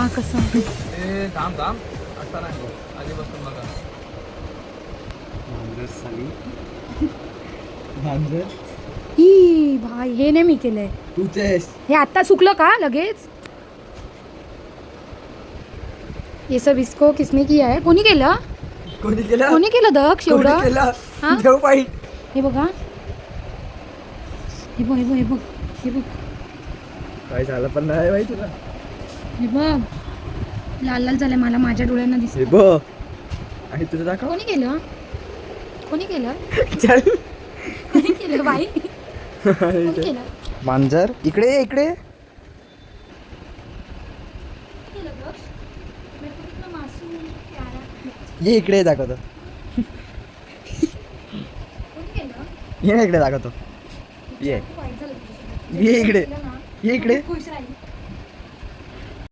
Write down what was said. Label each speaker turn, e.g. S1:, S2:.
S1: हा कसं
S2: ए थांब थांब आता नाही बघ आधी बसून बघा
S3: मांजर साली मांजर
S1: ही भाई हे नाही मी केलंय.
S3: तूच आहेस.
S1: हे आता सुकलं का लगेच? ये सब इसको किसने किया है? कोणी केलं?
S3: कोणी केलं?
S1: कोणी केलं दक्ष
S3: कोणी
S1: एवढं?
S3: केलं?
S1: हा?
S3: देव पाहिजे.
S1: हे बघा हे बघ हे बघ हे बघ हे बघ
S3: काय झालं पण नाही माहिती तुला.
S1: हे बघ लाल लाल झालंय मला माझ्या डोळ्यांना दिसत.
S3: हे बघ आणि तुझं दाखव.
S1: कोणी केलं? कोणी केलं?
S3: चल.
S1: कोणी केलं बाई? कोणी केलं?
S3: मांजर इकडे ये, इकडे ये.
S1: केलं दक्ष? मेरे को कितना मासूम प्यारा.
S3: ये इकडे दाखवतो.
S1: कोणी केलं?
S3: ये ना इकडे दाखवतो. ये
S1: खूप वाईट झालं तुझं.
S3: ये इकडे.
S1: केलं ना,
S3: ये इकडे.
S1: खुश राहील.